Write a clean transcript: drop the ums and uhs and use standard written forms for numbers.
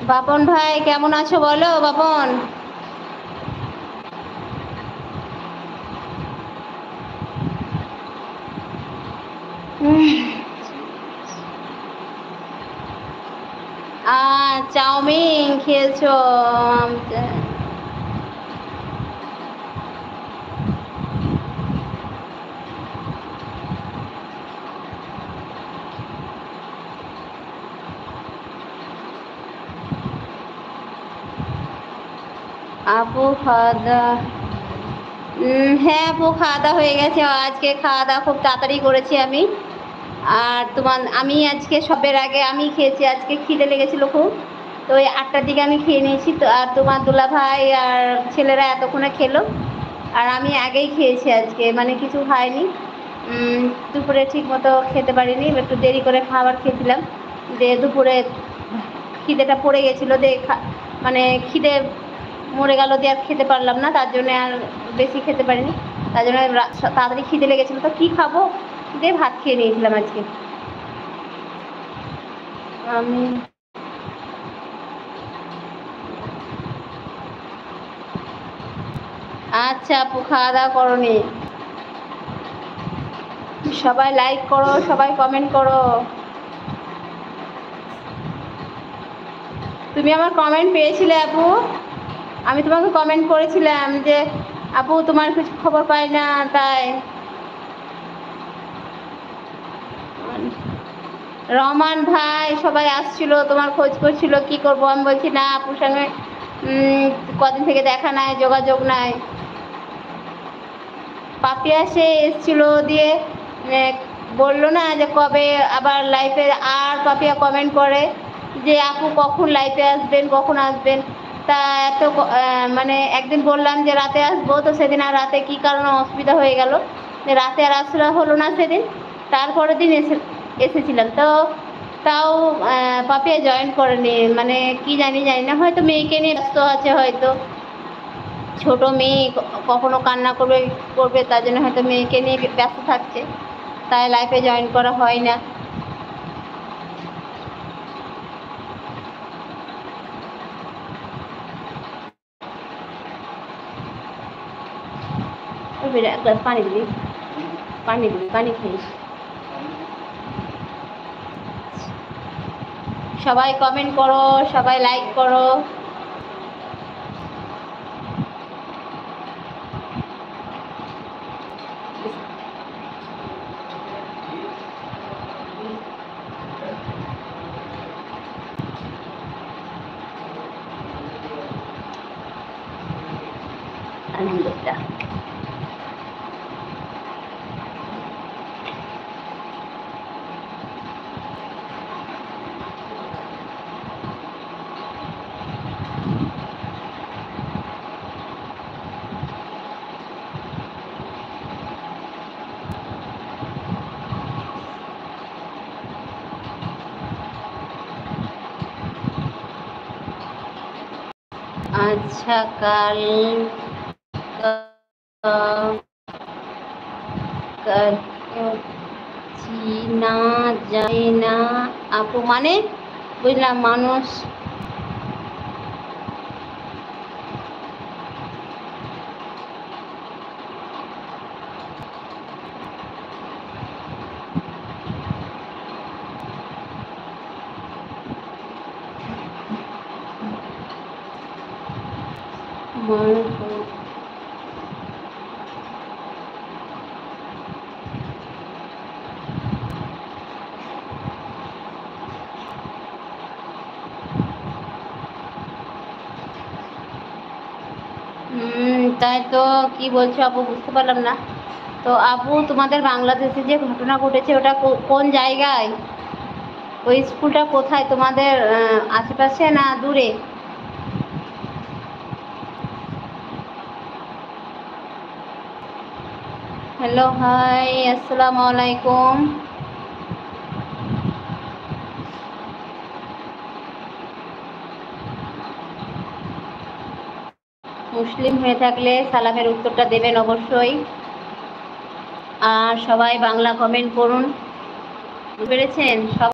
বাপন ভাই কেমন আছো বলো বাপন। চাউমিন খেয়েছো? আপু খাওয়া দাওয়া? হ্যাঁ আপু, খাওয়া দাওয়া হয়ে গেছে। আজকে খাওয়া দাওয়া খুব তাড়াতাড়ি করেছি আমি। আর আমি আজকে সবের আগে আমি খেয়েছি, আজকে খিদে লেগেছিল খুব। তো ওই 8টার দিকে আমি খেয়ে নিয়েছি। তো আর তোমার দুলা ভাই আর ছেলেরা এতক্ষণে খেলো। আর আমি আগেই খেয়েছি আজকে, মানে কিছু খাইনি। দুপুরে ঠিক মতো খেতে পারিনি, একটু দেরি করে খাবার খেয়েছিলাম। দিয়ে দুপুরে খিদেটা পড়ে গেছিলো, দিয়ে মানে খিদে মরে গেল, দিয়ে আর খেতে পারলাম না, তার জন্য আর বেশি খেতে পারিনি। তার জন্য তাড়াতাড়ি খিদে লেগেছিলো, তো কী খাবো, দিয়ে ভাত খেয়ে নিয়েছিলাম আজকে আমি। আচ্ছা আপু, খাওয়া দাওয়া করোনি? সবাই লাইক করো, সবাই কমেন্ট করো। তুমি আমার কমেন্ট পেয়েছিলে আপু? আমি তোমাকে কমেন্ট করেছিলাম যে আপু তোমার কিছু খবর পাই না, তাই। রহমান ভাই সবাই আসছিল, তোমার খোঁজ করছিল, কি করবো, আমি বলছি না, আপুর সঙ্গে কদিন থেকে দেখা নাই, যোগাযোগ নাই। পাপিয়া সে এসছিল, দিয়ে বললো না যে কবে আবার লাইফে, আর পাপিয়া কমেন্ট করে যে আপু কখন লাইফে আসবেন, কখন আসবেন। তা এত মানে একদিন বললাম যে রাতে আসবো, তো সেদিন আর রাতে কী কারণে অসুবিধা হয়ে গেল, রাতে আর আসা হলো না সেদিন। তারপরের দিন এসেছিলাম, তো তাও পাপিয়া জয়েন করেনি, মানে কি জানি না, হয়তো মেয়েকে নিয়ে ব্যস্ত আছে, হয়তো ছোট মেয়ে, কখনো কান্না করবে করবে, তার জন্য হয়তো মেয়েকে নিয়ে ব্যস্ত থাকছে, তাই লাইফে জয়েন করা হয় না। এক গ্লাস পানি দিবি, পানি খাইস। সবাই কমেন্ট করো, সবাই লাইক করো। আলহামদুলিল্লাহ। আচ্ছা, কাল চিনা যায় না আপু, মানে বুঝলাম মানুষ। তাই তো, কি বলছো আপু, বুঝতে পারলাম না। তো আপু তোমাদের বাংলাদেশে যে ঘটনা ঘটেছে, ওটা কোন জায়গায়? ওই স্কুলটা কোথায় তোমাদের, আশেপাশে না দূরে? হ্যালো, হাই, আসসালামু আলাইকুম। মুসলিম হয়ে থাকলে সালামের উত্তরটা দেবেন অবশ্যই। আর সবাই বাংলা কমেন্ট করুন, বুঝতে পেরেছেন?